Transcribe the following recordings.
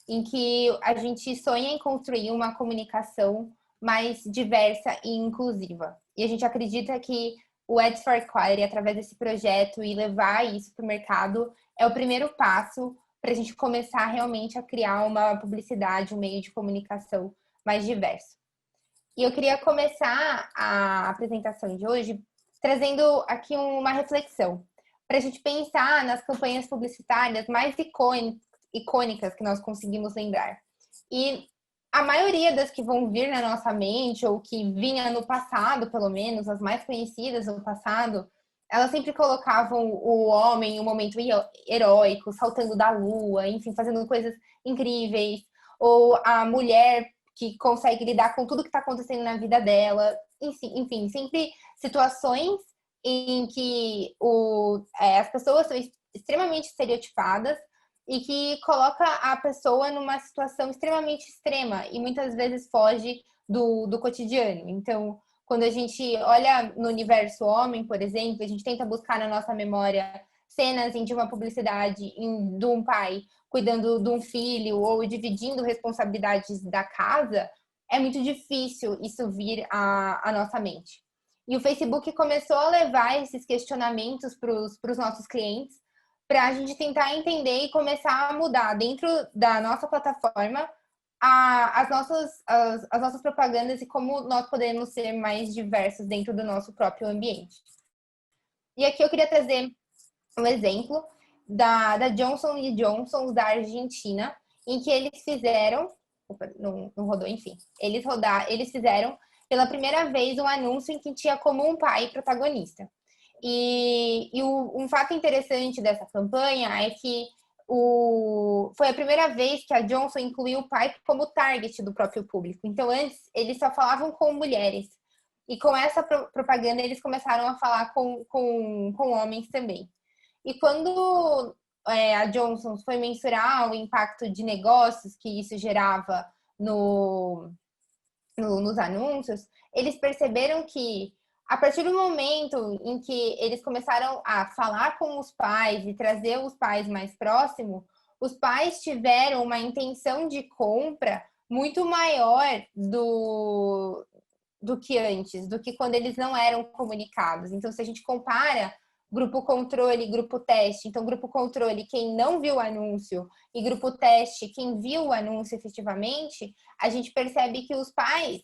em que a gente sonha em construir uma comunicação mais diversa e inclusiva. E a gente acredita que o Ads for Equality, através desse projeto e levar isso para o mercado, é o primeiro passo para a gente começar realmente a criar uma publicidade, um meio de comunicação mais diverso. E eu queria começar a apresentação de hoje trazendo aqui uma reflexão, para a gente pensar nas campanhas publicitárias mais icônicas que nós conseguimos lembrar. E a maioria das que vão vir na nossa mente, ou que vinha no passado, pelo menos, as mais conhecidas no passado, elas sempre colocavam o homem em um momento heróico, saltando da lua, enfim, fazendo coisas incríveis, ou a mulher que consegue lidar com tudo que está acontecendo na vida dela, enfim, sempre situações em que as pessoas são extremamente estereotipadas e que coloca a pessoa numa situação extremamente extrema e muitas vezes foge do cotidiano. Então, quando a gente olha no universo homem, por exemplo, a gente tenta buscar na nossa memória cenas de uma publicidade de um pai cuidando de um filho ou dividindo responsabilidades da casa, é muito difícil isso vir à nossa mente. E o Facebook começou a levar esses questionamentos para os nossos clientes, para a gente tentar entender e começar a mudar dentro da nossa plataforma as nossas propagandas e como nós podemos ser mais diversos dentro do nosso próprio ambiente. E aqui eu queria trazer um exemplo da Johnson Johnson da Argentina, em que eles fizeram, não rodou, enfim, eles fizeram pela primeira vez um anúncio em que tinha como um pai protagonista. Um fato interessante dessa campanha é que foi a primeira vez que a Johnson incluiu o pai como target do próprio público. Então, antes, eles só falavam com mulheres. E com essa propaganda, eles começaram a falar com homens também. E quando a Johnson foi mensurar o impacto de negócios que isso gerava nos anúncios, eles perceberam que, a partir do momento em que eles começaram a falar com os pais e trazer os pais mais próximos, os pais tiveram uma intenção de compra muito maior do que antes, do que quando eles não eram comunicados. Então, se a gente compara grupo controle, grupo teste, então grupo controle, quem não viu o anúncio, e grupo teste, quem viu o anúncio efetivamente, a gente percebe que os pais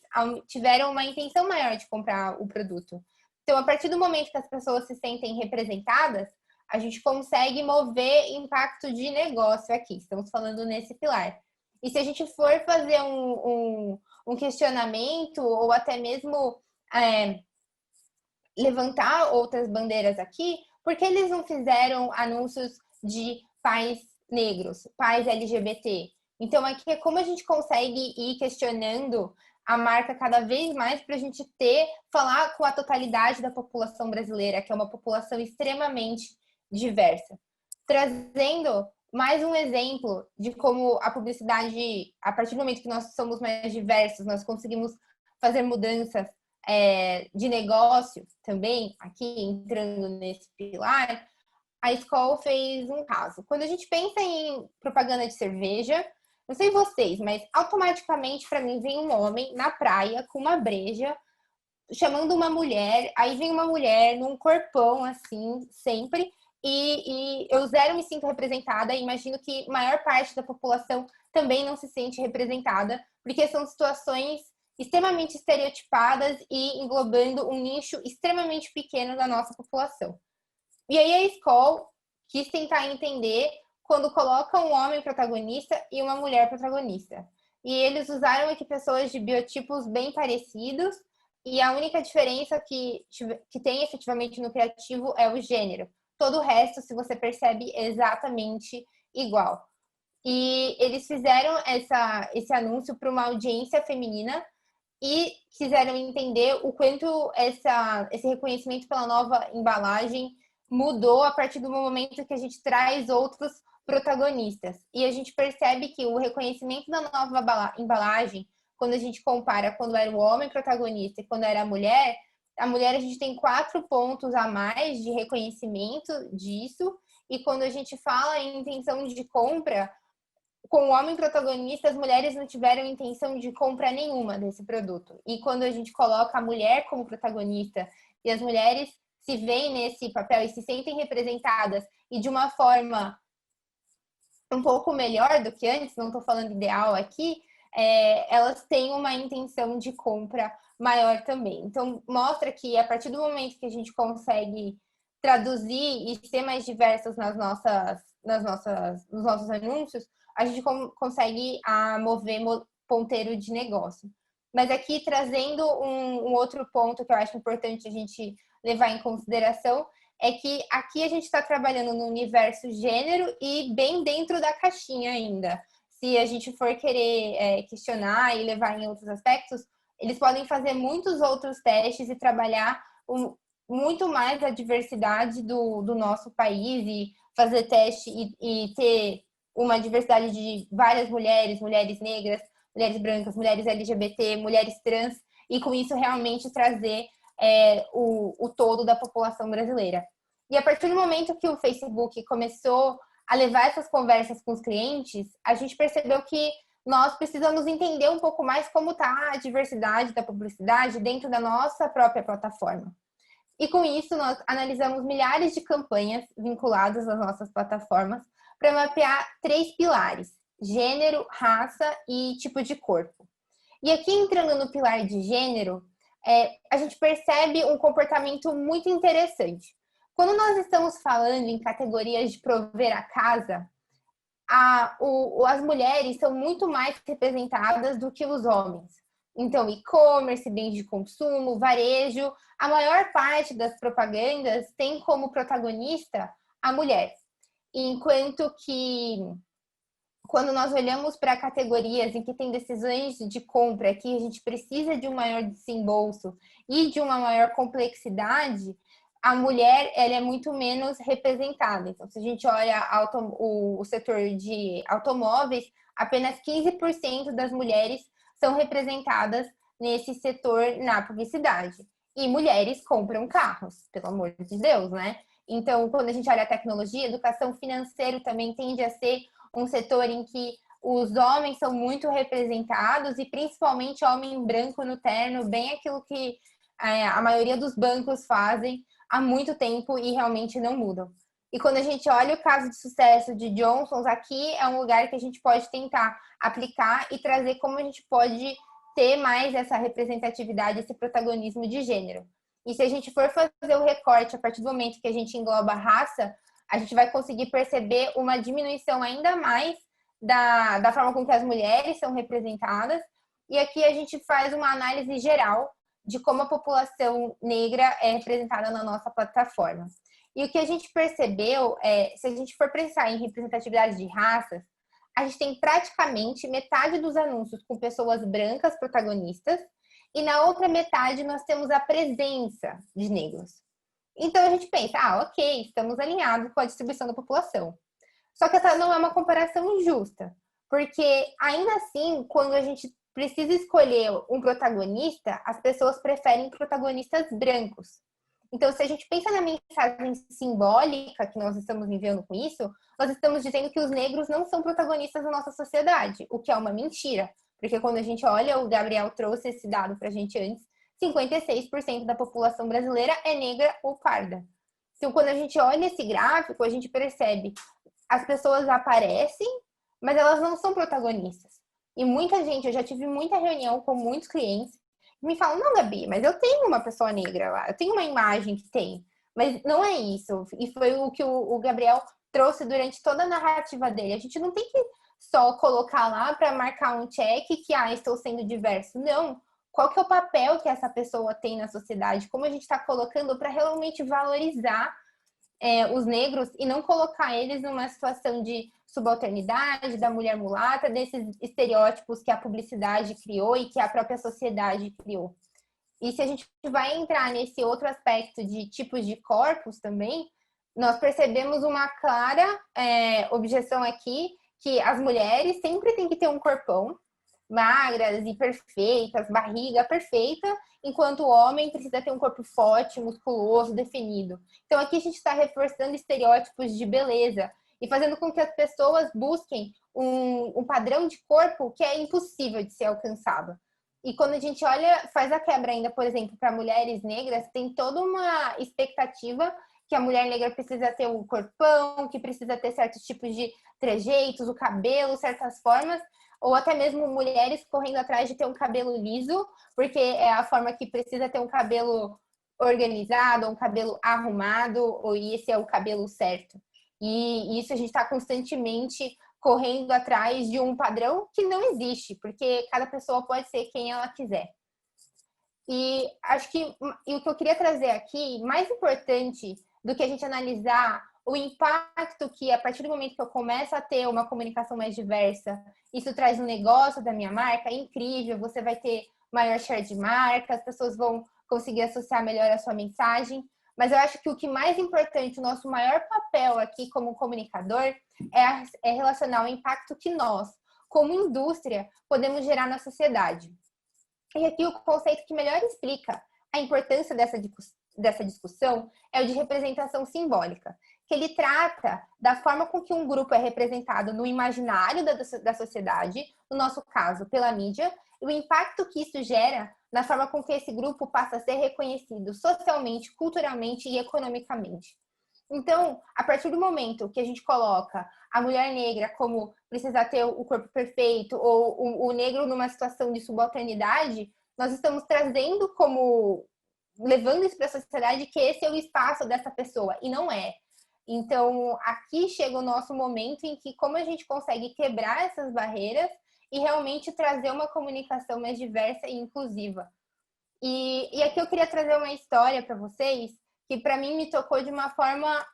tiveram uma intenção maior de comprar o produto. Então, a partir do momento que as pessoas se sentem representadas, a gente consegue mover impacto de negócio aqui. Estamos falando nesse pilar. E se a gente for fazer um questionamento ou até mesmo levantar outras bandeiras aqui, por que eles não fizeram anúncios de pais negros, pais LGBT? Então, aqui é como a gente consegue ir questionando a marca cada vez mais para a gente falar com a totalidade da população brasileira, que é uma população extremamente diversa. Trazendo mais um exemplo de como a publicidade, a partir do momento que nós somos mais diversos, nós conseguimos fazer mudanças de negócio também, aqui entrando nesse pilar, a Skol fez um caso. Quando a gente pensa em propaganda de cerveja, não sei vocês, mas automaticamente para mim vem um homem na praia com uma breja chamando uma mulher, aí vem uma mulher num corpão assim, sempre, e eu zero me sinto representada, e imagino que maior parte da população também não se sente representada, porque são situações extremamente estereotipadas e englobando um nicho extremamente pequeno da nossa população. E aí a Skol quis tentar entender quando coloca um homem protagonista e uma mulher protagonista. E eles usaram aqui pessoas de biotipos bem parecidos, e a única diferença que tem efetivamente no criativo é o gênero. Todo o resto, se você percebe, é exatamente igual. E eles fizeram esse anúncio para uma audiência feminina e quiseram entender o quanto esse reconhecimento pela nova embalagem mudou a partir do momento que a gente traz outros protagonistas. E a gente percebe que o reconhecimento da nova embalagem, quando a gente compara quando era o homem protagonista e quando era a mulher a gente tem 4 pontos a mais de reconhecimento disso, e quando a gente fala em intenção de compra, com o homem protagonista, as mulheres não tiveram intenção de compra nenhuma desse produto. E quando a gente coloca a mulher como protagonista e as mulheres se veem nesse papel e se sentem representadas e de uma forma um pouco melhor do que antes, não estou falando ideal aqui, elas têm uma intenção de compra maior também. Então, mostra que a partir do momento que a gente consegue traduzir e ser mais diversos nos nossos anúncios, a gente consegue mover ponteiro de negócio. Mas aqui, trazendo um outro ponto que eu acho importante a gente levar em consideração, é que aqui a gente está trabalhando no universo gênero e bem dentro da caixinha ainda. Se a gente for querer questionar e levar em outros aspectos, eles podem fazer muitos outros testes e trabalhar muito mais a diversidade do nosso país e fazer teste e ter uma diversidade de várias mulheres, mulheres negras, mulheres brancas, mulheres LGBT, mulheres trans, e com isso realmente trazer o todo da população brasileira. E a partir do momento que o Facebook começou a levar essas conversas com os clientes, a gente percebeu que nós precisamos entender um pouco mais como está a diversidade da publicidade dentro da nossa própria plataforma. E com isso, nós analisamos milhares de campanhas vinculadas às nossas plataformas para mapear 3 pilares: gênero, raça e tipo de corpo. E aqui, entrando no pilar de gênero, a gente percebe um comportamento muito interessante. Quando nós estamos falando em categorias de prover a casa, as mulheres são muito mais representadas do que os homens. Então, e-commerce, bens de consumo, varejo, a maior parte das propagandas tem como protagonista a mulher. Enquanto que, quando nós olhamos para categorias em que tem decisões de compra, que a gente precisa de um maior desembolso e de uma maior complexidade, a mulher ela é muito menos representada. Então, se a gente olha o setor de automóveis, apenas 15% das mulheres são representadas nesse setor na publicidade. E mulheres compram carros, pelo amor de Deus, né? Então, quando a gente olha a tecnologia, educação financeira também tende a ser um setor em que os homens são muito representados e principalmente homem branco no terno, bem aquilo que a maioria dos bancos fazem há muito tempo e realmente não mudam. E quando a gente olha o caso de sucesso de Johnson's, aqui é um lugar que a gente pode tentar aplicar e trazer como a gente pode ter mais essa representatividade, esse protagonismo de gênero. E se a gente for fazer o recorte a partir do momento que a gente engloba a raça, a gente vai conseguir perceber uma diminuição ainda mais da forma com que as mulheres são representadas. E aqui a gente faz uma análise geral de como a população negra é representada na nossa plataforma. E o que a gente percebeu se a gente for pensar em representatividade de raças, a gente tem praticamente metade dos anúncios com pessoas brancas protagonistas e na outra metade nós temos a presença de negros. Então a gente pensa, ok, estamos alinhados com a distribuição da população. Só que essa não é uma comparação justa, porque ainda assim, quando a gente precisa escolher um protagonista, as pessoas preferem protagonistas brancos. Então, se a gente pensa na mensagem simbólica que nós estamos enviando com isso, nós estamos dizendo que os negros não são protagonistas da nossa sociedade, o que é uma mentira. Porque quando a gente olha, o Gabriel trouxe esse dado para a gente antes, 56% da população brasileira é negra ou parda. Então, quando a gente olha esse gráfico, a gente percebe as pessoas aparecem, mas elas não são protagonistas. E muita gente, eu já tive muita reunião com muitos clientes, que me falam, não, Gabi, mas eu tenho uma pessoa negra lá, eu tenho uma imagem que tem, mas não é isso. E foi o que o Gabriel trouxe durante toda a narrativa dele. A gente não tem que só colocar lá para marcar um check que, estou sendo diverso. Não. Qual que é o papel que essa pessoa tem na sociedade? Como a gente está colocando para realmente valorizar os negros e não colocar eles numa situação de subalternidade, da mulher mulata, desses estereótipos que a publicidade criou e que a própria sociedade criou. E se a gente vai entrar nesse outro aspecto de tipos de corpos também, nós percebemos uma clara objeção aqui, que as mulheres sempre têm que ter um corpão, magras e perfeitas, barriga perfeita, enquanto o homem precisa ter um corpo forte, musculoso, definido. Então aqui a gente está reforçando estereótipos de beleza e fazendo com que as pessoas busquem um padrão de corpo que é impossível de ser alcançado. E quando a gente olha, faz a quebra ainda, por exemplo, para mulheres negras, tem toda uma expectativa que a mulher negra precisa ter um corpão, que precisa ter certos tipos de trejeitos, o cabelo, certas formas, ou até mesmo mulheres correndo atrás de ter um cabelo liso, porque é a forma que precisa ter um cabelo organizado, um cabelo arrumado, e esse é o cabelo certo. E isso a gente está constantemente correndo atrás de um padrão que não existe, porque cada pessoa pode ser quem ela quiser. E acho que o que eu queria trazer aqui, mais importante do que a gente analisar o impacto que, a partir do momento que eu começo a ter uma comunicação mais diversa, isso traz no negócio da minha marca, é incrível, você vai ter maior share de marca, as pessoas vão conseguir associar melhor a sua mensagem. Mas eu acho que o que mais importante, o nosso maior papel aqui como comunicador é relacionar o impacto que nós, como indústria, podemos gerar na sociedade. E aqui o conceito que melhor explica a importância dessa discussão é o de representação simbólica, que ele trata da forma com que um grupo é representado no imaginário da sociedade, no nosso caso, pela mídia, e o impacto que isso gera na forma com que esse grupo passa a ser reconhecido socialmente, culturalmente e economicamente. Então, a partir do momento que a gente coloca a mulher negra como precisar ter o corpo perfeito ou o negro numa situação de subalternidade, nós estamos trazendo como, levando isso para a sociedade que esse é o espaço dessa pessoa, e não é. Então, aqui chega o nosso momento em que como a gente consegue quebrar essas barreiras e realmente trazer uma comunicação mais diversa e inclusiva. E aqui eu queria trazer uma história para vocês que para mim me tocou de uma forma,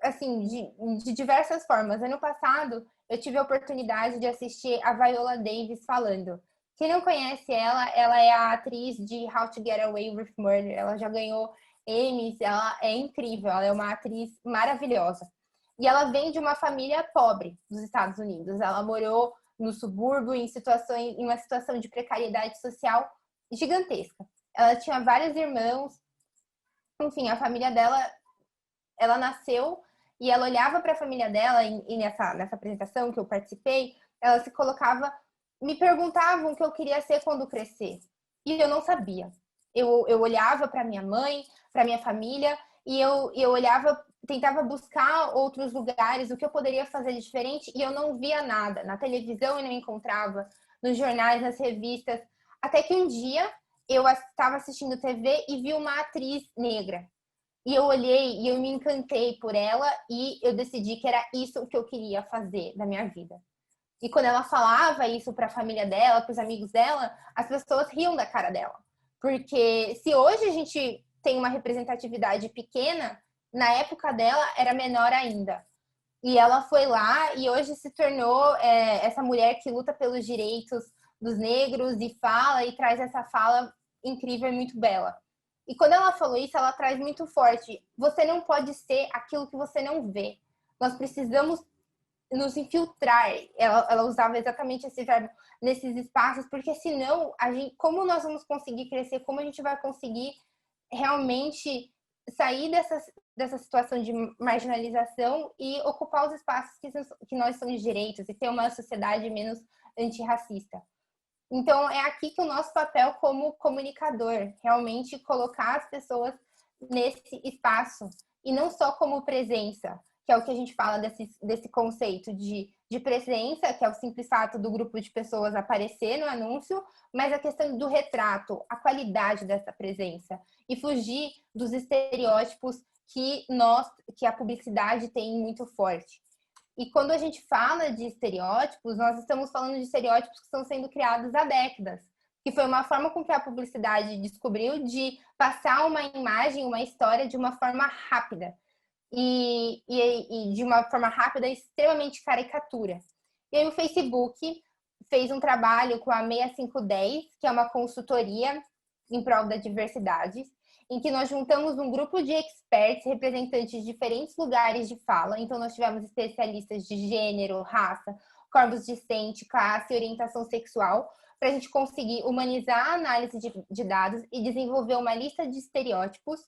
assim, de diversas formas. Ano passado, eu tive a oportunidade de assistir a Viola Davis falando. Quem não conhece ela é a atriz de How to Get Away with Murder. Ela já ganhou Emmys, ela é incrível, ela é uma atriz maravilhosa. E ela vem de uma família pobre dos Estados Unidos. Ela morou no subúrbio, em uma situação de precariedade social gigantesca. Ela tinha vários irmãos, enfim, a família dela, ela nasceu e ela olhava para a família dela, e nessa apresentação que eu participei, ela se colocava, me perguntavam o que eu queria ser quando crescer. E eu não sabia. Eu olhava para minha mãe, para minha família, e eu olhava, tentava buscar outros lugares, o que eu poderia fazer de diferente, e eu não via nada. Na televisão eu não encontrava, nos jornais, nas revistas. Até que um dia eu estava assistindo TV e vi uma atriz negra. E eu olhei e eu me encantei por ela e eu decidi que era isso que eu queria fazer da minha vida. E quando ela falava isso para a família dela, para os amigos dela, as pessoas riam da cara dela. Porque se hoje a gente tem uma representatividade pequena, na época dela era menor ainda. E ela foi lá e hoje se tornou essa mulher que luta pelos direitos dos negros e fala e traz essa fala incrível e muito bela. E quando ela falou isso, ela traz muito forte. Você não pode ser aquilo que você não vê. Nós precisamos nos infiltrar. Ela usava exatamente esse verbo nesses espaços, porque senão, como nós vamos conseguir crescer? Como a gente vai conseguir realmente sair dessa situação de marginalização e ocupar os espaços que nós somos de direitos e ter uma sociedade menos antirracista? Então, é aqui que o nosso papel como comunicador, realmente colocar as pessoas nesse espaço, e não só como presença, que é o que a gente fala desse conceito de presença, que é o simples fato do grupo de pessoas aparecer no anúncio, mas a questão do retrato, a qualidade dessa presença, e fugir dos estereótipos que a publicidade tem muito forte. E quando a gente fala de estereótipos, nós estamos falando de estereótipos que estão sendo criados há décadas, que foi uma forma com que a publicidade descobriu de passar uma imagem, uma história de uma forma rápida. E de uma forma rápida, extremamente caricatura. E aí o Facebook fez um trabalho com a 6510, que é uma consultoria em prol da diversidade, em que nós juntamos um grupo de experts, representantes de diferentes lugares de fala. Então, nós tivemos especialistas de gênero, raça, corpos discente, classe e orientação sexual, para a gente conseguir humanizar a análise de dados e desenvolver uma lista de estereótipos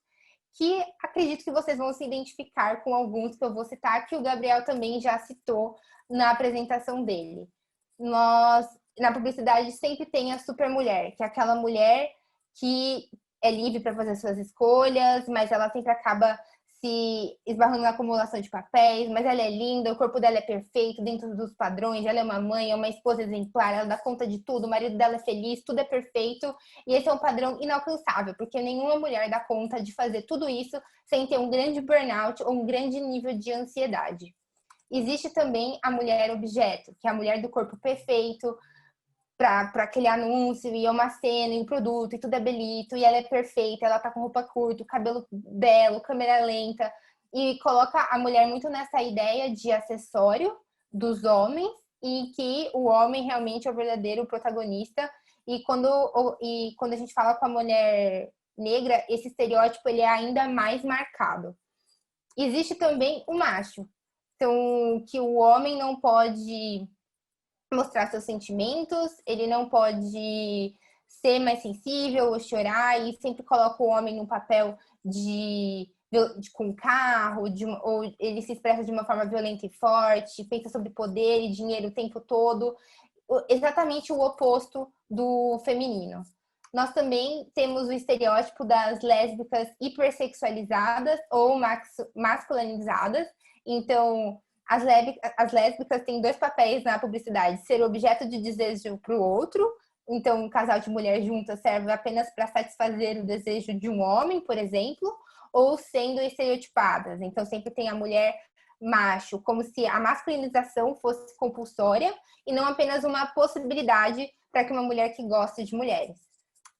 que acredito que vocês vão se identificar com alguns que eu vou citar, que o Gabriel também já citou na apresentação dele. Nós, na publicidade, sempre tem a supermulher, que é aquela mulher que é livre para fazer suas escolhas, mas ela sempre acaba se esbarrando na acumulação de papéis, mas ela é linda, o corpo dela é perfeito dentro dos padrões, ela é uma mãe, é uma esposa exemplar, ela dá conta de tudo, o marido dela é feliz, tudo é perfeito, e esse é um padrão inalcançável, porque nenhuma mulher dá conta de fazer tudo isso sem ter um grande burnout ou um grande nível de ansiedade. Existe também a mulher objeto, que é a mulher do corpo perfeito, para aquele anúncio, e é uma cena, e um produto, e tudo é belito, e ela é perfeita, ela tá com roupa curta, cabelo belo, câmera lenta, e coloca a mulher muito nessa ideia de acessório dos homens, e que o homem realmente é o verdadeiro protagonista, e quando a gente fala com a mulher negra, esse estereótipo ele é ainda mais marcado. Existe também o macho, então, que o homem não pode mostrar seus sentimentos, ele não pode ser mais sensível ou chorar, e sempre coloca o homem no papel com carro, ou ele se expressa de uma forma violenta e forte, pensa sobre poder e dinheiro o tempo todo, exatamente o oposto do feminino. Nós também temos o estereótipo das lésbicas hipersexualizadas ou masculinizadas. Então, as lésbicas têm dois papéis na publicidade: ser objeto de desejo para o outro. Então, um casal de mulher juntas serve apenas para satisfazer o desejo de um homem, por exemplo, ou sendo estereotipadas. Então, sempre tem a mulher macho, como se a masculinização fosse compulsória e não apenas uma possibilidade para que uma mulher que goste de mulheres.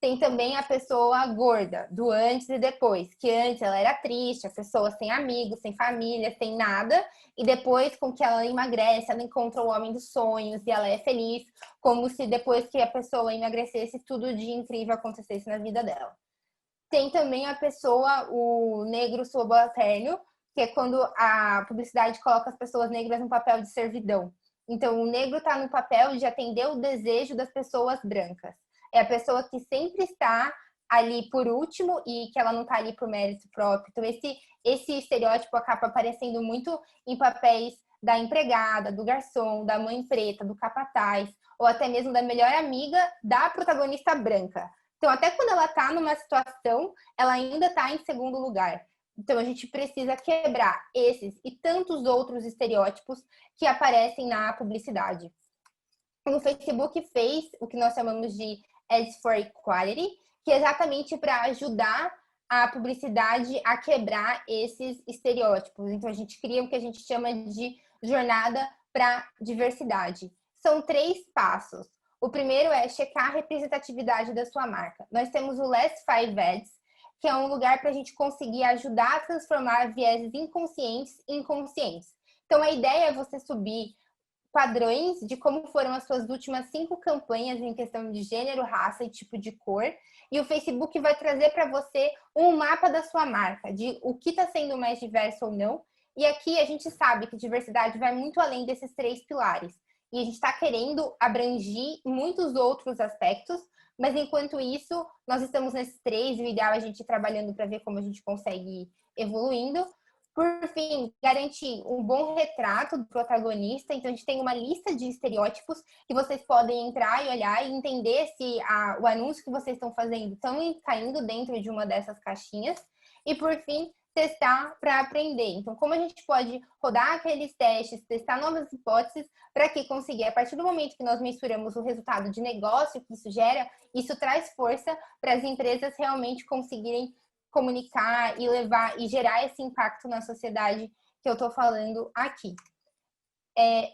Tem também a pessoa gorda, do antes e depois, que antes ela era triste, a pessoa sem amigos, sem família, sem nada, e depois, com que ela emagrece, ela encontra o homem dos sonhos e ela é feliz, como se depois que a pessoa emagrecesse, tudo de incrível acontecesse na vida dela. Tem também a pessoa, o negro subalterno, que é quando a publicidade coloca as pessoas negras no papel de servidão. Então, o negro está no papel de atender o desejo das pessoas brancas. É a pessoa que sempre está ali por último e que ela não está ali por mérito próprio. Então, esse estereótipo acaba aparecendo muito em papéis da empregada, do garçom, da mãe preta, do capataz, ou até mesmo da melhor amiga da protagonista branca. Então, até quando ela está numa situação, ela ainda está em segundo lugar. Então, a gente precisa quebrar esses e tantos outros estereótipos que aparecem na publicidade. O Facebook fez o que nós chamamos de Ads for Equality, que é exatamente para ajudar a publicidade a quebrar esses estereótipos. Então, a gente cria o que a gente chama de jornada para diversidade. São 3 passos. O primeiro é checar a representatividade da sua marca. Nós temos o Last 5 Ads, que é um lugar para a gente conseguir ajudar a transformar vieses inconscientes em conscientes. Então, a ideia é você subir padrões de como foram as suas últimas 5 campanhas em questão de gênero, raça e tipo de cor. E o Facebook vai trazer para você um mapa da sua marca, de o que está sendo mais diverso ou não. E aqui a gente sabe que diversidade vai muito além desses 3 pilares. E a gente está querendo abranger muitos outros aspectos, mas enquanto isso, nós estamos nesses 3, e o ideal é a gente ir trabalhando para ver como a gente consegue ir evoluindo. Por fim, garantir um bom retrato do protagonista. Então, a gente tem uma lista de estereótipos que vocês podem entrar e olhar e entender se o anúncio que vocês estão fazendo estão caindo dentro de uma dessas caixinhas. E, por fim, testar para aprender. Então, como a gente pode rodar aqueles testes, testar novas hipóteses para que conseguir, a partir do momento que nós mensuramos o resultado de negócio que isso gera, isso traz força para as empresas realmente conseguirem comunicar e levar e gerar esse impacto na sociedade que eu estou falando aqui.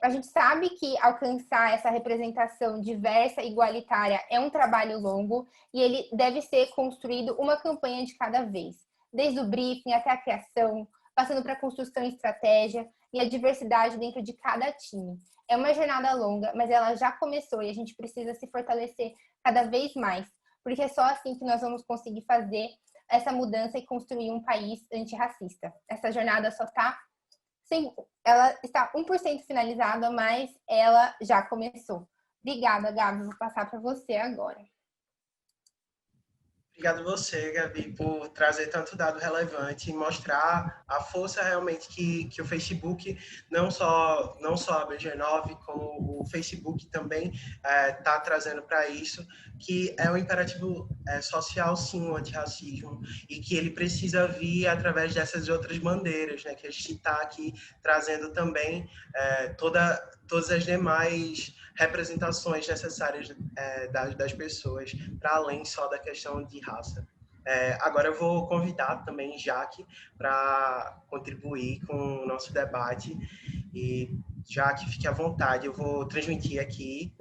A gente sabe que alcançar essa representação diversa e igualitária é um trabalho longo e ele deve ser construído uma campanha de cada vez, desde o briefing até a criação, passando para a construção e estratégia e a diversidade dentro de cada time. É uma jornada longa, mas ela já começou e a gente precisa se fortalecer cada vez mais, porque é só assim que nós vamos conseguir fazer essa mudança e construir um país antirracista. Essa jornada só ela está 1% finalizada, mas ela já começou. Obrigada, Gabi. Vou passar para você agora. Obrigado você, Gabi, por trazer tanto dado relevante e mostrar a força realmente que o Facebook, não só a BG9, como o Facebook também está trazendo para isso, que é um imperativo social, sim, o antirracismo, e que ele precisa vir através dessas outras bandeiras, né, que a gente está aqui trazendo também todas as demais representações necessárias das pessoas, para além só da questão de raça. Agora eu vou convidar também Jaque para contribuir com o nosso debate. E Jaque, fique à vontade, eu vou transmitir aqui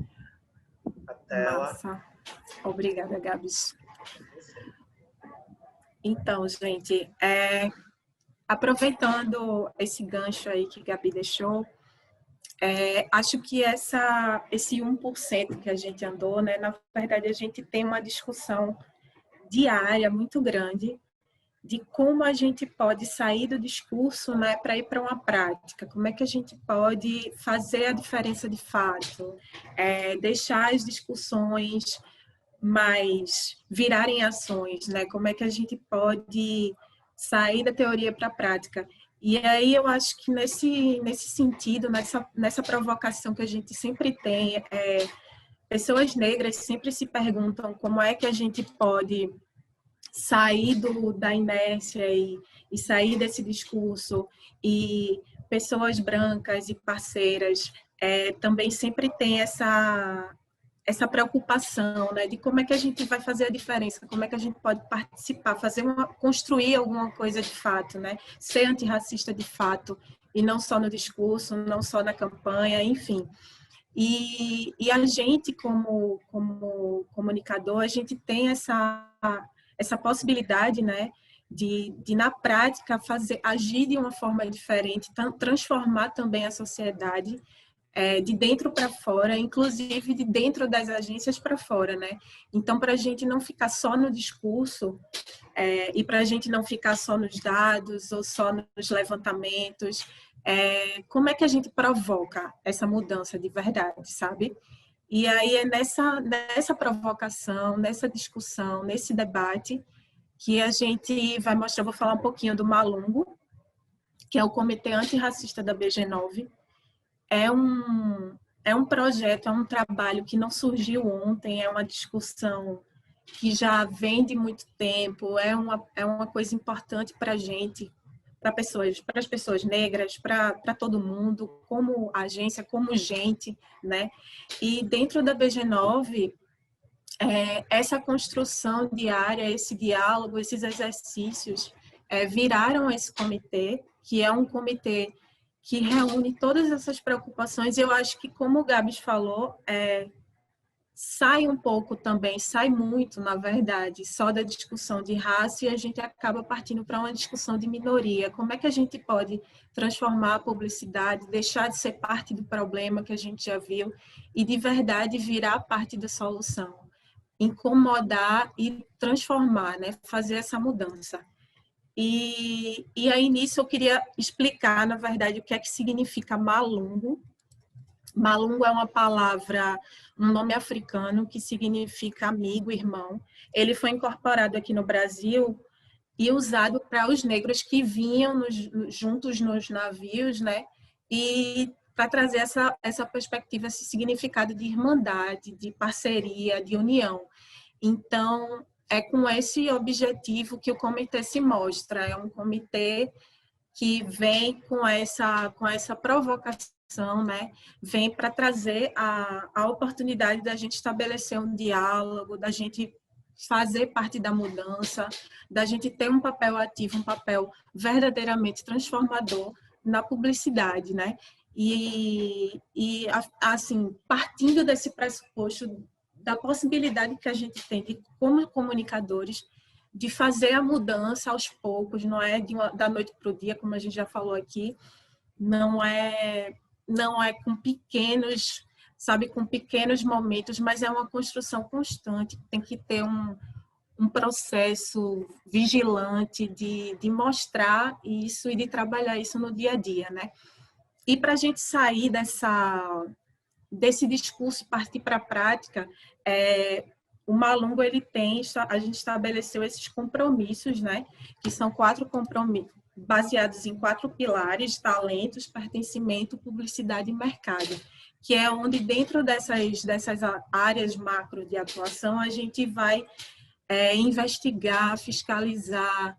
a tela. Massa. Obrigada, Gabs. Então, gente, aproveitando esse gancho aí que Gabi deixou, acho que esse 1% que a gente andou, né, na verdade, a gente tem uma discussão diária muito grande de como a gente pode sair do discurso, né, para ir para uma prática, como é que a gente pode fazer a diferença de fato, deixar as discussões mais virarem ações, né, como é que a gente pode sair da teoria para a prática. E aí eu acho que nesse sentido, nessa provocação que a gente sempre tem, pessoas negras sempre se perguntam como é que a gente pode sair da inércia e sair desse discurso, e pessoas brancas e parceiras também sempre têm essa preocupação, né, de como é que a gente vai fazer a diferença, como é que a gente pode participar, construir alguma coisa de fato, né, ser antirracista de fato, e não só no discurso, não só na campanha, enfim. E a gente, como comunicador, a gente tem essa possibilidade, né, de na prática agir de uma forma diferente, transformar também a sociedade de dentro para fora, inclusive de dentro das agências para fora, né? Então, para a gente não ficar só no discurso e para a gente não ficar só nos dados ou só nos levantamentos, como é que a gente provoca essa mudança de verdade, sabe? E aí é nessa provocação, nessa discussão, nesse debate, que a gente vai mostrar, vou falar um pouquinho do Malungo, que é o Comitê Antirracista da BG9. É um projeto, é um trabalho que não surgiu ontem, é uma discussão que já vem de muito tempo, é uma coisa importante para a gente, para as pessoas negras, para todo mundo, como agência, como gente, né? E dentro da BG9, essa construção diária, esse diálogo, esses exercícios viraram esse comitê, que é um comitê que reúne todas essas preocupações. Eu acho que, como o Gabs falou, sai um pouco também, sai muito, na verdade, só da discussão de raça, e a gente acaba partindo para uma discussão de minoria. Como é que a gente pode transformar a publicidade, deixar de ser parte do problema que a gente já viu e de verdade virar parte da solução? Incomodar e transformar, né? Fazer essa mudança. E aí, nisso, eu queria explicar, na verdade, o que é que significa malungo. Malungo é uma palavra, um nome africano que significa amigo, irmão. Ele foi incorporado aqui no Brasil e usado para os negros que vinham juntos nos navios, né? E para trazer essa perspectiva, esse significado de irmandade, de parceria, de união. Então, é com esse objetivo que o comitê se mostra. É um comitê que vem com essa provocação, né? Vem para trazer a oportunidade da gente estabelecer um diálogo, da gente fazer parte da mudança, da gente ter um papel ativo, um papel verdadeiramente transformador na publicidade, né? E assim, partindo desse pressuposto da possibilidade que a gente tem de, como comunicadores, de fazer a mudança aos poucos, não é da noite para o dia, como a gente já falou aqui, não é com pequenos, sabe, com pequenos momentos, mas é uma construção constante, tem que ter um processo vigilante de mostrar isso e de trabalhar isso no dia a dia, né? E para a gente sair desse discurso e partir para a prática, o Malungo, ele tem, a gente estabeleceu esses compromissos, né? Que são 4 compromissos, baseados em 4 pilares: talentos, pertencimento, publicidade e mercado, que é onde dentro dessas áreas macro de atuação a gente vai investigar, fiscalizar,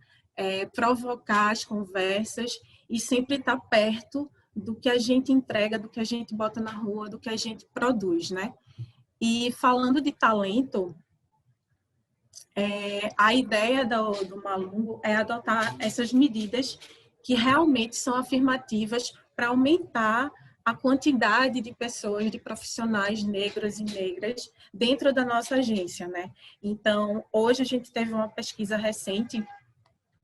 provocar as conversas e sempre estar perto do que a gente entrega, do que a gente bota na rua, do que a gente produz, né? E falando de talento, a ideia do Malungo é adotar essas medidas que realmente são afirmativas para aumentar a quantidade de pessoas, de profissionais negros e negras dentro da nossa agência, né? Então, hoje a gente teve uma pesquisa recente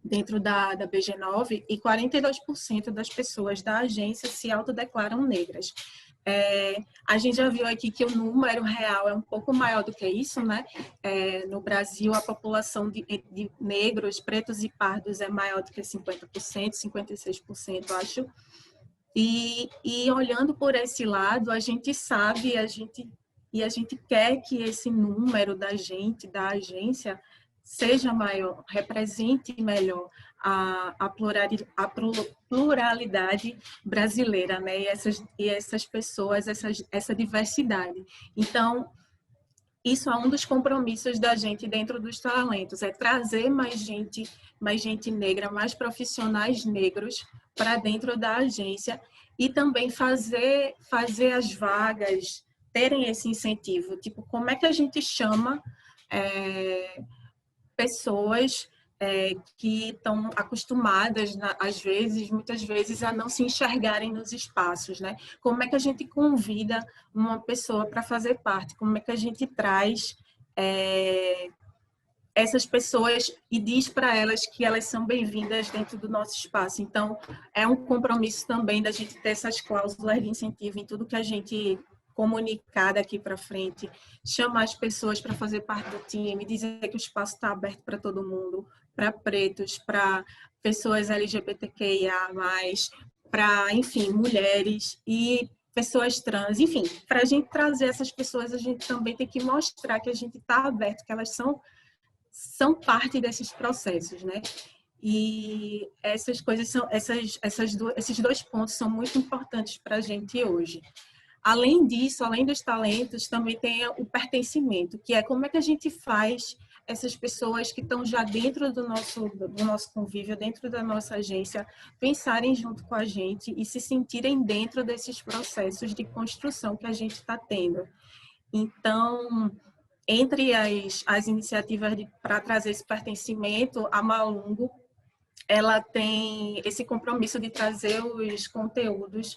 dentro da BG9 e 42% das pessoas da agência se autodeclaram negras. A gente já viu aqui que o número real é um pouco maior do que isso, né? No Brasil, a população de negros, pretos e pardos é maior do que 50%, 56%, acho. E olhando por esse lado, a gente sabe, a gente quer que esse número da agência, seja maior, represente melhor a pluralidade brasileira, né? E essas pessoas, essa diversidade. Então, isso é um dos compromissos da gente dentro dos talentos, é trazer mais gente negra, mais profissionais negros para dentro da agência e também fazer as vagas terem esse incentivo. Tipo, como é que a gente chama pessoas que estão acostumadas, muitas vezes, a não se enxergarem nos espaços, né? Como é que a gente convida uma pessoa para fazer parte? Como é que a gente traz essas pessoas e diz para elas que elas são bem-vindas dentro do nosso espaço? Então, é um compromisso também da gente ter essas cláusulas de incentivo em tudo que a gente comunicar daqui para frente, chamar as pessoas para fazer parte do time, dizer que o espaço está aberto para todo mundo, para pretos, para pessoas LGBTQIA+, para, enfim, mulheres e pessoas trans, enfim, para a gente trazer essas pessoas, a gente também tem que mostrar que a gente está aberto, que elas são parte desses processos, né? E essas coisas esses 2 pontos são muito importantes para a gente hoje. Além disso, além dos talentos, também tem o pertencimento, que é como é que a gente faz essas pessoas que estão já dentro do nosso convívio, dentro da nossa agência, pensarem junto com a gente e se sentirem dentro desses processos de construção que a gente está tendo. Então, entre as iniciativas para trazer esse pertencimento, a Malungo, ela tem esse compromisso de trazer os conteúdos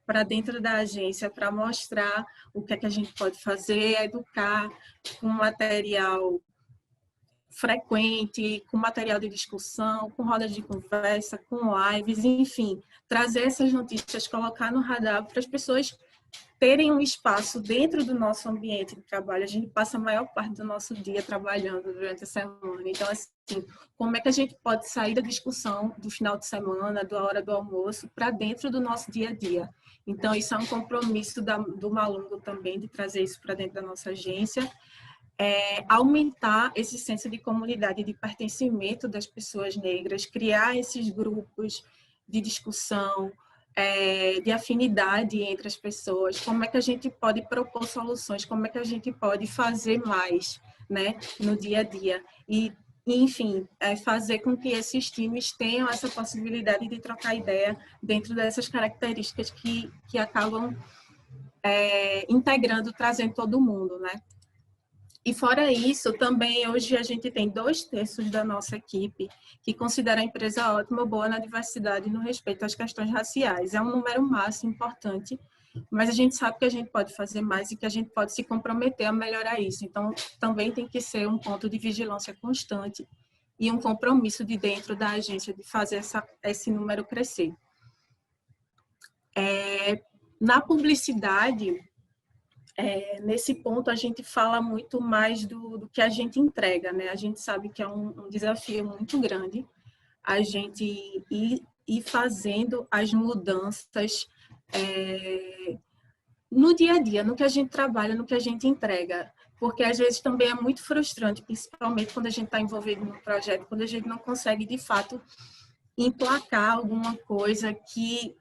para dentro da agência, para mostrar o que é que a gente pode fazer, educar com material frequente, com material de discussão, com rodas de conversa, com lives, enfim, trazer essas notícias, colocar no radar para as pessoas terem um espaço dentro do nosso ambiente de trabalho. A gente passa a maior parte do nosso dia trabalhando durante a semana. Então, assim, como é que a gente pode sair da discussão do final de semana, da hora do almoço, para dentro do nosso dia a dia? Então, isso é um compromisso do Malungo também, de trazer isso para dentro da nossa agência. Aumentar esse senso de comunidade e de pertencimento das pessoas negras, criar esses grupos de discussão, de afinidade entre as pessoas, como é que a gente pode propor soluções, como é que a gente pode fazer mais, né, no dia a dia. E, enfim, fazer com que esses times tenham essa possibilidade de trocar ideia dentro dessas características que acabam integrando, trazendo todo mundo, né? E fora isso, também hoje a gente tem 2/3 da nossa equipe que considera a empresa ótima ou boa na diversidade e no respeito às questões raciais. É um número máximo importante, mas a gente sabe que a gente pode fazer mais e que a gente pode se comprometer a melhorar isso. Então, também tem que ser um ponto de vigilância constante e um compromisso de dentro da agência de fazer esse número crescer. Na publicidade, nesse ponto a gente fala muito mais do que a gente entrega, né? A gente sabe que é um desafio muito grande a gente ir fazendo as mudanças no dia a dia, no que a gente trabalha, no que a gente entrega. porque às vezes também é muito frustrante, principalmente quando a gente está envolvido no projeto, quando a gente não consegue, de fato, emplacar alguma coisa que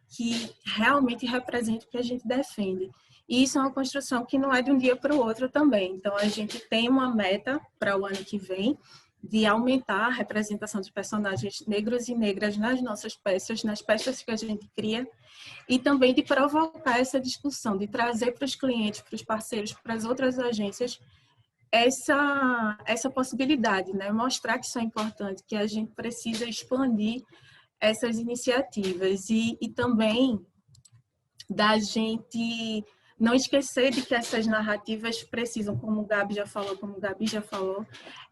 realmente represente o que a gente defende. E isso é uma construção que não é de um dia para o outro também. Então, a gente tem uma meta para o ano que vem de aumentar a representação dos personagens negros e negras nas nossas peças, nas peças que a gente cria, e também de provocar essa discussão, de trazer para os clientes, para os parceiros, para as outras agências, essa possibilidade, né? Mostrar que isso é importante, que a gente precisa expandir essas iniciativas e também da gente não esquecer de que essas narrativas precisam, como o Gabi já falou,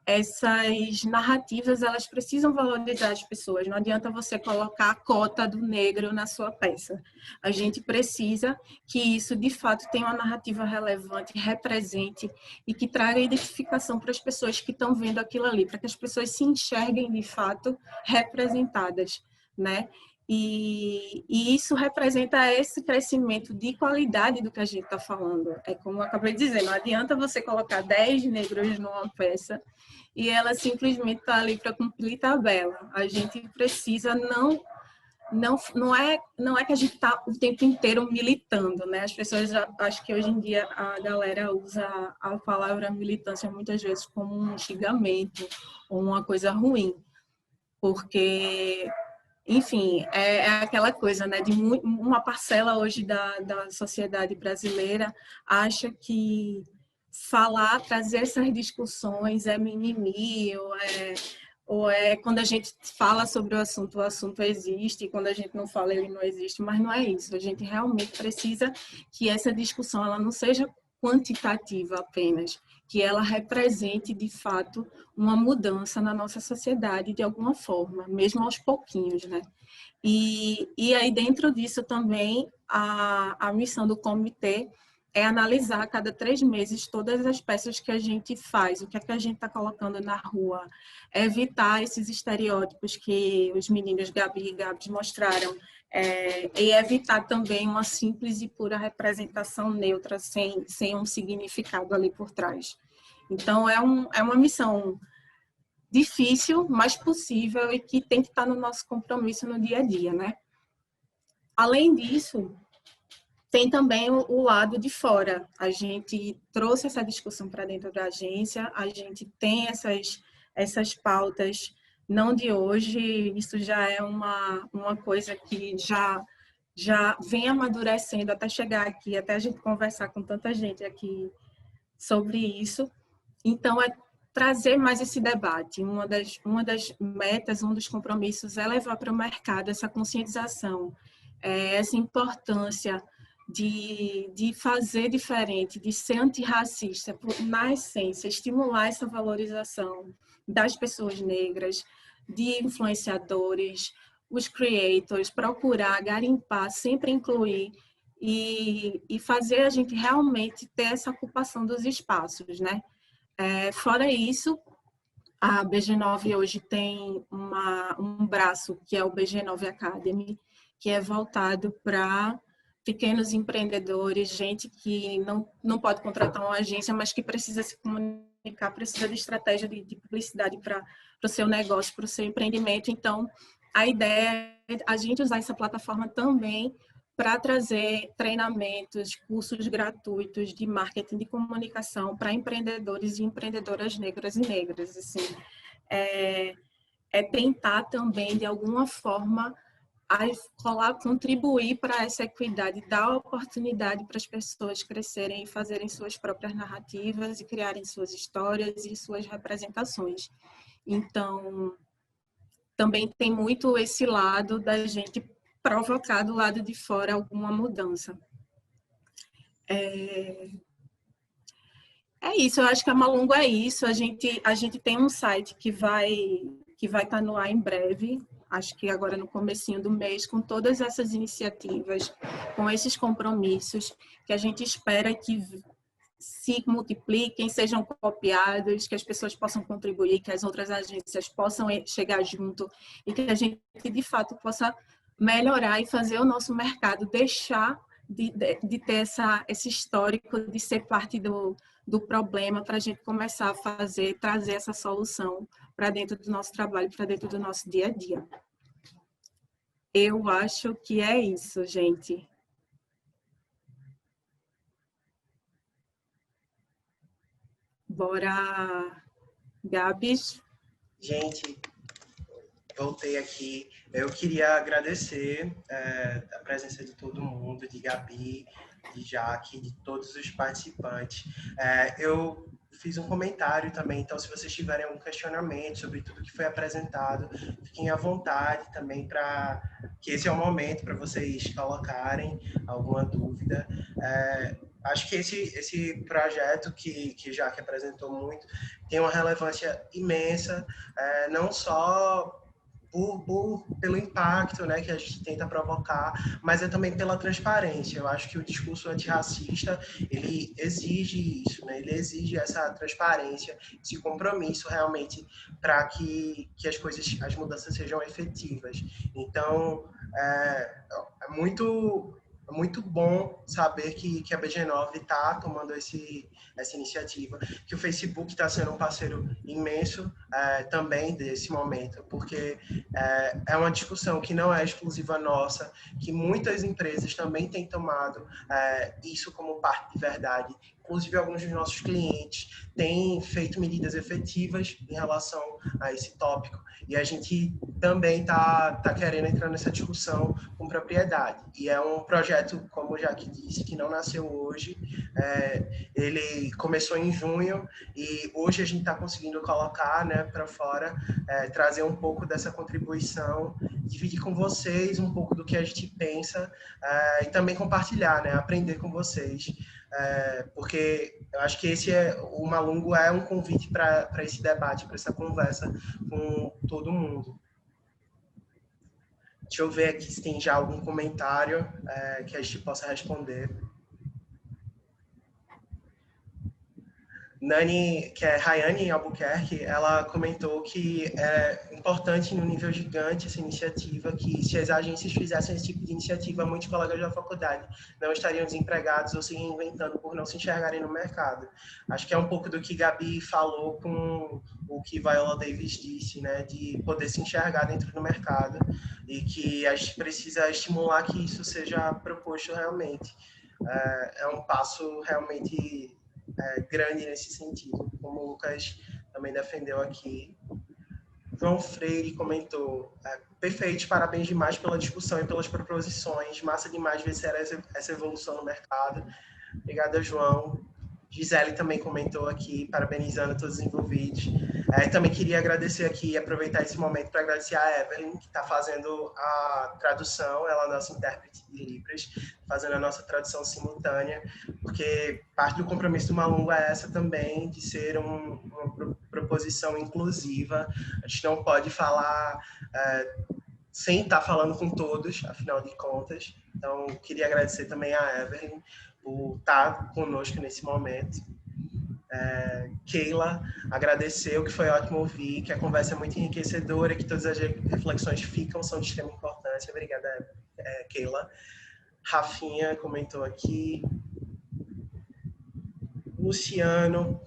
essas narrativas, elas precisam valorizar as pessoas. Não adianta você colocar a cota do negro na sua peça. A gente precisa que isso, de fato, tenha uma narrativa relevante, represente e que traga identificação para as pessoas que estão vendo aquilo ali, para que as pessoas se enxerguem, de fato, representadas, né? E isso representa esse crescimento de qualidade do que a gente está falando. É como eu acabei de dizer, não adianta você colocar 10 negros numa peça e ela simplesmente está ali para cumprir tabela. A gente precisa não é que a gente está o tempo inteiro militando, né? As pessoas, acho que hoje em dia a galera usa a palavra militância muitas vezes como um xingamento ou uma coisa ruim, porque enfim, é aquela coisa, né? De uma parcela hoje da sociedade brasileira acha que trazer essas discussões é mimimi, ou é quando a gente fala sobre o assunto existe, e quando a gente não fala, ele não existe, mas não é isso. A gente realmente precisa que essa discussão ela não seja quantitativa apenas, que ela represente, de fato, uma mudança na nossa sociedade de alguma forma, mesmo aos pouquinhos, né? E aí, dentro disso também, a missão do comitê é analisar a cada 3 meses todas as peças que a gente faz, o que é que a gente está colocando na rua, evitar esses estereótipos que os meninos Gabi e Gabs mostraram, e evitar também uma simples e pura representação neutra, sem um significado ali por trás. Então, é uma missão difícil, mas possível e que tem que estar no nosso compromisso no dia a dia, né? Além disso, tem também o lado de fora. A gente trouxe essa discussão para dentro da agência, a gente tem essas pautas, não de hoje, isso já é uma coisa que já vem amadurecendo até chegar aqui, até a gente conversar com tanta gente aqui sobre isso. Então, é trazer mais esse debate. Uma das metas, um dos compromissos é levar para o mercado essa conscientização, essa importância de fazer diferente, de ser antirracista, na essência, estimular essa valorização das pessoas negras, de influenciadores, os creators, procurar, garimpar, sempre incluir e fazer a gente realmente ter essa ocupação dos espaços, né? Fora isso, a BG9 hoje tem um braço que é o BG9 Academy, que é voltado para pequenos empreendedores, gente que não pode contratar uma agência, mas que precisa se comunicar, precisa de estratégia de publicidade para o seu negócio, para o seu empreendimento. Então, a ideia é a gente usar essa plataforma também para trazer treinamentos, cursos gratuitos de marketing de comunicação para empreendedores e empreendedoras negras e negras. Assim, tentar também, de alguma forma, contribuir para essa equidade, dar oportunidade para as pessoas crescerem e fazerem suas próprias narrativas e criarem suas histórias e suas representações. Então, também tem muito esse lado da gente provocar do lado de fora alguma mudança. É isso, eu acho que a Malungo é isso. A gente tem um site que vai estar no ar em breve, acho que agora no comecinho do mês, com todas essas iniciativas, com esses compromissos, que a gente espera que se multipliquem, sejam copiados, que as pessoas possam contribuir, que as outras agências possam chegar junto e que a gente, de fato, possa melhorar e fazer o nosso mercado deixar de ter esse histórico de ser parte do problema para a gente começar a trazer essa solução para dentro do nosso trabalho, para dentro do nosso dia a dia. Eu acho que é isso, gente. Bora, Gabs. Gente, voltei aqui. Eu queria agradecer a presença de todo mundo, de Gabi, de Jaque, de todos os participantes. Eu fiz um comentário também, então se vocês tiverem algum questionamento sobre tudo que foi apresentado, fiquem à vontade também para que esse é o momento para vocês colocarem alguma dúvida. Acho que esse projeto que Jaque apresentou muito tem uma relevância imensa, não só pelo impacto, né, que a gente tenta provocar, mas é também pela transparência. Eu acho que o discurso antirracista, ele exige isso, né? Ele exige essa transparência, esse compromisso realmente para que as mudanças sejam efetivas. Então, é muito bom saber que a BG9 está tomando essa iniciativa, que o Facebook está sendo um parceiro imenso também desse momento, porque é uma discussão que não é exclusiva nossa, que muitas empresas também têm tomado isso como parte de verdade. Inclusive, alguns dos nossos clientes têm feito medidas efetivas em relação a esse tópico. E a gente também está querendo entrar nessa discussão com propriedade. E é um projeto, como o Jaque disse, que não nasceu hoje. Ele começou em junho e hoje a gente está conseguindo colocar, né, para fora, trazer um pouco dessa contribuição, dividir com vocês um pouco do que a gente pensa e também compartilhar, né, aprender com vocês. Porque eu acho que o Malungo é um convite para esse debate, para essa conversa com todo mundo. Deixa eu ver aqui se tem já algum comentário que a gente possa responder. Nani, que é Rayane Albuquerque, ela comentou que é importante no nível gigante essa iniciativa, que se as agências fizessem esse tipo de iniciativa, muitos colegas da faculdade não estariam desempregados ou se reinventando por não se enxergarem no mercado. Acho que é um pouco do que Gabi falou com o que Viola Davis disse, né, de poder se enxergar dentro do mercado e que a gente precisa estimular que isso seja proposto realmente. É um passo realmente grande nesse sentido, como o Lucas também defendeu aqui. João Freire comentou: perfeito, parabéns demais pela discussão e pelas proposições, massa demais ver essa evolução no mercado. Obrigada, João. Gisele também comentou aqui, parabenizando todos os envolvidos. Também queria agradecer aqui, aproveitar esse momento para agradecer a Evelyn, que está fazendo a tradução, ela é a nossa intérprete de Libras, fazendo a nossa tradução simultânea, porque parte do compromisso do Malungo é essa também, de ser uma proposição inclusiva. A gente não pode falar sem estar falando com todos, afinal de contas. Então, queria agradecer também a Evelyn por estar conosco nesse momento. Keila agradeceu, que foi ótimo ouvir, que a conversa é muito enriquecedora, que todas as reflexões são de extrema importância. Obrigada, Keila. Rafinha comentou aqui. Luciano.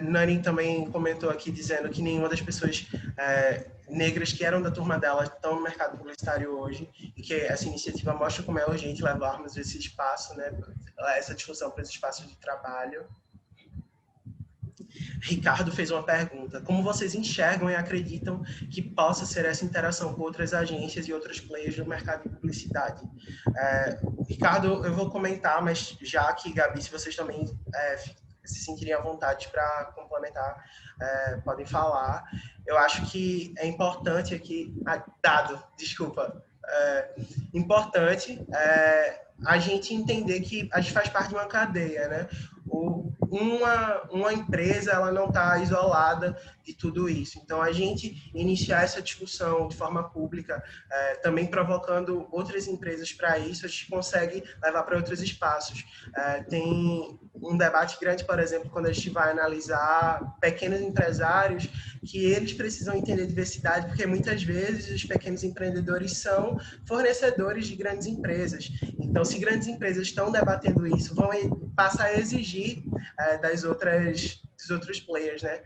Nani também comentou aqui dizendo que nenhuma das pessoas negras que eram da turma dela estão no mercado publicitário hoje e que essa iniciativa mostra como é urgente levarmos esse espaço, né, essa discussão para esse espaço de trabalho. Ricardo fez uma pergunta: como vocês enxergam e acreditam que possa ser essa interação com outras agências e outros players do mercado de publicidade? Ricardo, eu vou comentar, mas já que, Gabi, se vocês também se sentirem à vontade para complementar, podem falar. Eu acho que é importante aqui... importante a gente entender que a gente faz parte de uma cadeia, né? Uma empresa, ela não está isolada de tudo isso. Então, a gente iniciar essa discussão de forma pública, também provocando outras empresas para isso, a gente consegue levar para outros espaços. Tem um debate grande, por exemplo, quando a gente vai analisar pequenos empresários, que eles precisam entender diversidade, porque muitas vezes os pequenos empreendedores são fornecedores de grandes empresas. Então, se grandes empresas estão debatendo isso, vão passar a exigir dos outros players, né?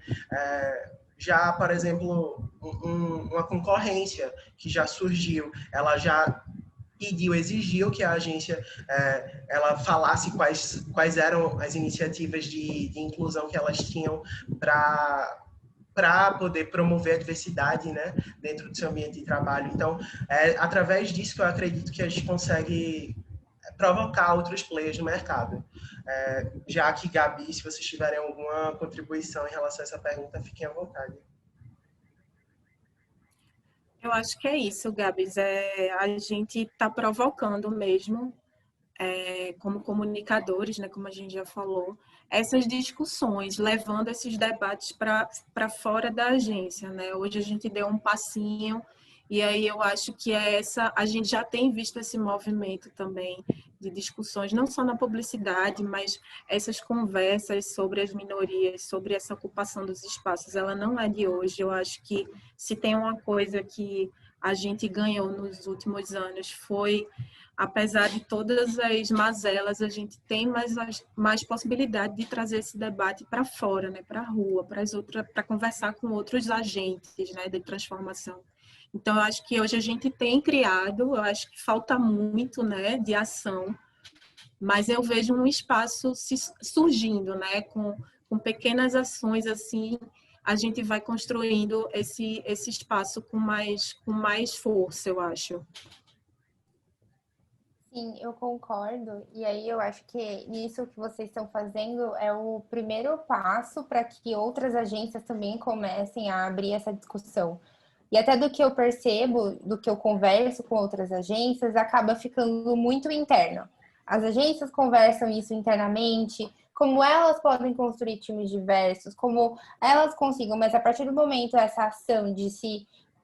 Já, por exemplo, uma concorrência que já surgiu, ela já exigiu que a agência ela falasse quais eram as iniciativas de inclusão que elas tinham para poder promover a diversidade, né, dentro do seu ambiente de trabalho. Então, através disso que eu acredito que a gente consegue provocar outros players no mercado. Já que, Gabi, se vocês tiverem alguma contribuição em relação a essa pergunta, fiquem à vontade. Eu acho que é isso, Gabs. A gente está provocando mesmo, como comunicadores, né, como a gente já falou, essas discussões, levando esses debates para fora da agência, né? Hoje a gente deu um passinho e aí eu acho que a gente já tem visto esse movimento também de discussões, não só na publicidade, mas essas conversas sobre as minorias, sobre essa ocupação dos espaços, ela não é de hoje. Eu acho que se tem uma coisa que a gente ganhou nos últimos anos foi, apesar de todas as mazelas, a gente tem mais possibilidade de trazer esse debate para fora, né, para a rua, para conversar com outros agentes, né, de transformação. Então, eu acho que hoje a gente tem criado, eu acho que falta muito, né, de ação, mas eu vejo um espaço surgindo, né, com pequenas ações, assim, a gente vai construindo esse espaço com mais força, eu acho. Sim, eu concordo. E aí eu acho que nisso que vocês estão fazendo é o primeiro passo para que outras agências também comecem a abrir essa discussão. E até do que eu percebo, do que eu converso com outras agências, acaba ficando muito interno. As agências conversam isso internamente, como elas podem construir times diversos, como elas consigam, mas a partir do momento essa ação de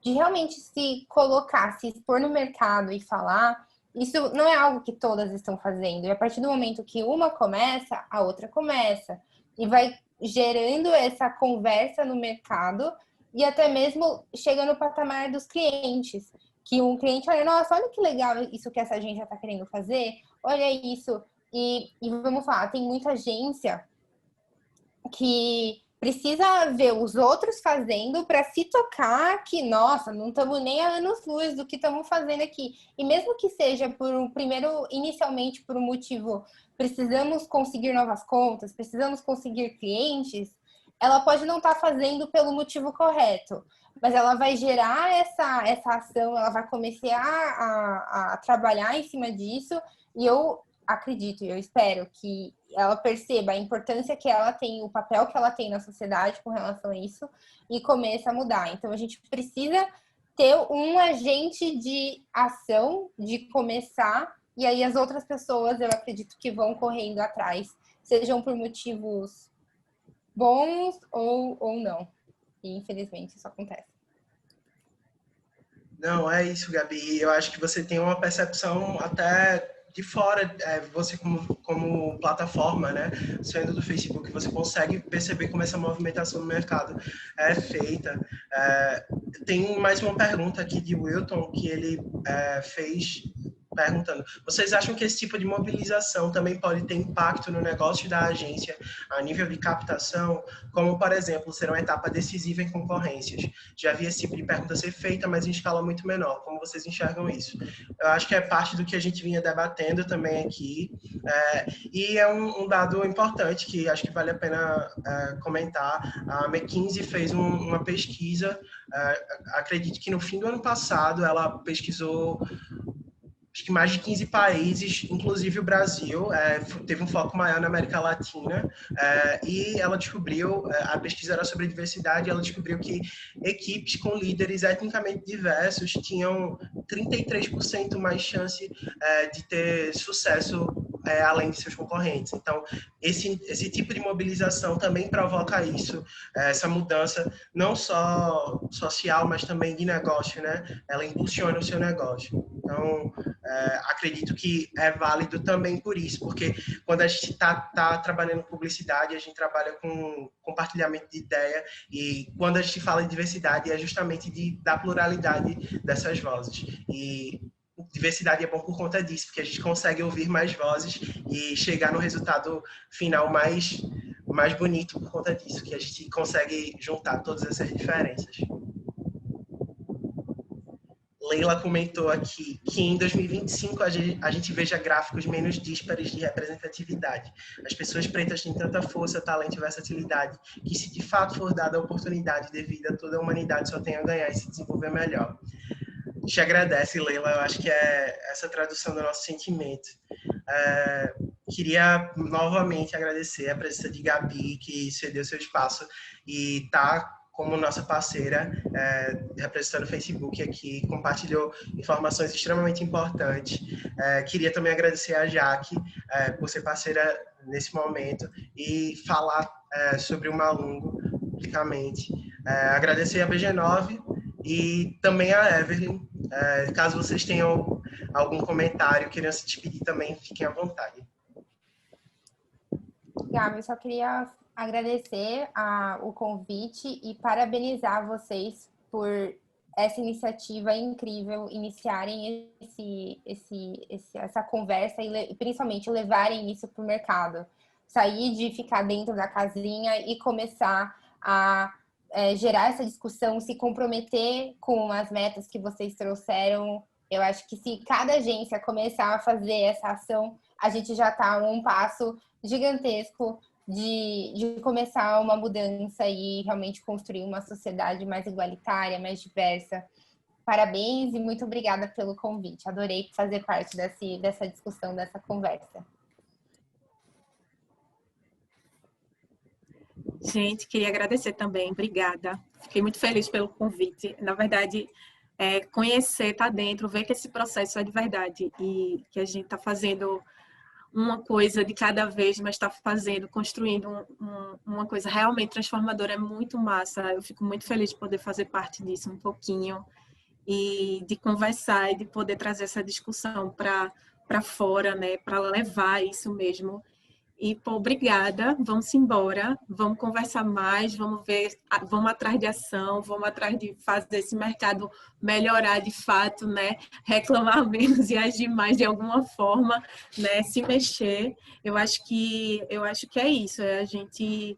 realmente se colocar, se expor no mercado e falar, isso não é algo que todas estão fazendo. E a partir do momento que uma começa, a outra começa. E vai gerando essa conversa no mercado e até mesmo chega no patamar dos clientes. Que um cliente olha, nossa, olha que legal isso que essa agência está querendo fazer. Olha isso. E vamos falar, tem muita agência que precisa ver os outros fazendo para se tocar que, nossa, não estamos nem a anos-luz do que estamos fazendo aqui. E mesmo que seja inicialmente por um motivo, precisamos conseguir novas contas, precisamos conseguir clientes, ela pode não estar fazendo pelo motivo correto, mas ela vai gerar essa ação, ela vai começar a trabalhar em cima disso, e eu acredito, eu espero que ela perceba a importância que ela tem, o papel que ela tem na sociedade com relação a isso e comece a mudar. Então, a gente precisa ter um agente de ação, de começar, e aí as outras pessoas, eu acredito que vão correndo atrás, sejam por motivos bons ou não. E, infelizmente, isso acontece. Não, é isso, Gabi. Eu acho que você tem uma percepção até de fora, você como plataforma, né, saindo do Facebook, você consegue perceber como essa movimentação no mercado é feita. Tem mais uma pergunta aqui de Wilton, que ele fez perguntando, vocês acham que esse tipo de mobilização também pode ter impacto no negócio da agência a nível de captação, como, por exemplo, ser uma etapa decisiva em concorrências? Já vi esse tipo de pergunta ser feita, mas em escala muito menor. Como vocês enxergam isso? Eu acho que é parte do que a gente vinha debatendo também aqui, e é um dado importante que acho que vale a pena comentar. A McKinsey fez uma pesquisa, acredito que no fim do ano passado, ela pesquisou acho que mais de 15 países, inclusive o Brasil, teve um foco maior na América Latina, e ela descobriu, a pesquisa era sobre diversidade, e ela descobriu que equipes com líderes etnicamente diversos tinham 33% mais chance de ter sucesso além de seus concorrentes. Então, esse tipo de mobilização também provoca isso, essa mudança, não só social, mas também de negócio, né? Ela impulsiona o seu negócio. Então, acredito que é válido também por isso, porque quando a gente está trabalhando com publicidade, a gente trabalha com compartilhamento de ideia, e quando a gente fala de diversidade, é justamente da pluralidade dessas vozes. E diversidade é bom por conta disso, porque a gente consegue ouvir mais vozes e chegar no resultado final mais bonito por conta disso, que a gente consegue juntar todas essas diferenças. Leila comentou aqui que em 2025 a gente veja gráficos menos díspares de representatividade. As pessoas pretas têm tanta força, talento e versatilidade que, se de fato for dada a oportunidade devida, toda a humanidade só tem a ganhar e se desenvolver melhor. Te agradece, Leila. Eu acho que é essa tradução do nosso sentimento. Queria novamente agradecer a presença de Gabi, que cedeu seu espaço e está como nossa parceira, representando o Facebook aqui, compartilhou informações extremamente importantes. Queria também agradecer a Jaque por ser parceira nesse momento e falar sobre o Malungo publicamente. Agradecer a BG9 e também a Evelyn. Caso vocês tenham algum comentário, queiram se despedir também, fiquem à vontade. Gabi, eu só queria agradecer o convite e parabenizar vocês por essa iniciativa incrível, iniciarem essa conversa e principalmente levarem isso para o mercado. Sair de ficar dentro da casinha e começar a gerar essa discussão, se comprometer com as metas que vocês trouxeram. Eu acho que se cada agência começar a fazer essa ação, a gente já está um passo gigantesco de começar uma mudança e realmente construir uma sociedade mais igualitária, mais diversa. Parabéns e muito obrigada pelo convite. Adorei fazer parte dessa discussão, dessa conversa. Gente, queria agradecer também, obrigada. Fiquei muito feliz pelo convite. Na verdade, conhecer, estar dentro, ver que esse processo é de verdade e que a gente está fazendo uma coisa de cada vez, mas está construindo uma coisa realmente transformadora, é muito massa. Eu fico muito feliz de poder fazer parte disso um pouquinho e de conversar e de poder trazer essa discussão para fora, né, para levar isso mesmo. E, pô, obrigada, vamos embora, vamos conversar mais, vamos ver, vamos atrás de ação, vamos atrás de fazer esse mercado melhorar de fato, né? Reclamar menos e agir mais de alguma forma, né? Se mexer. Eu acho que é isso, é a gente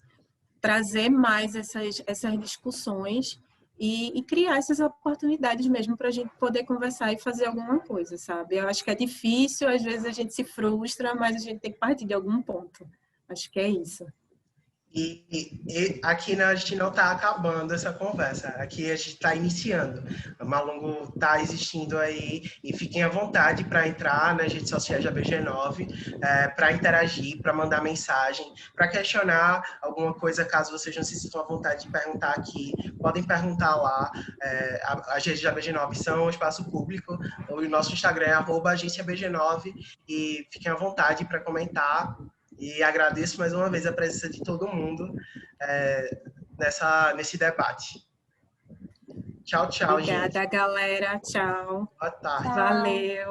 trazer mais essas discussões e criar essas oportunidades mesmo para a gente poder conversar e fazer alguma coisa, sabe? Eu acho que é difícil, às vezes a gente se frustra, mas a gente tem que partir de algum ponto. Acho que é isso. E aqui a gente não está acabando essa conversa, aqui a gente está iniciando. O Malungo está existindo aí e fiquem à vontade para entrar nas redes sociais da BG9, para interagir, para mandar mensagem, para questionar alguma coisa, caso vocês não se sintam à vontade de perguntar aqui, podem perguntar lá. As redes da BG9 são um espaço público, o nosso Instagram é @agenciabg9 e fiquem à vontade para comentar. E agradeço mais uma vez a presença de todo mundo nesse debate. Tchau, tchau, Obrigada, gente. galera. Tchau. Boa tarde. Valeu.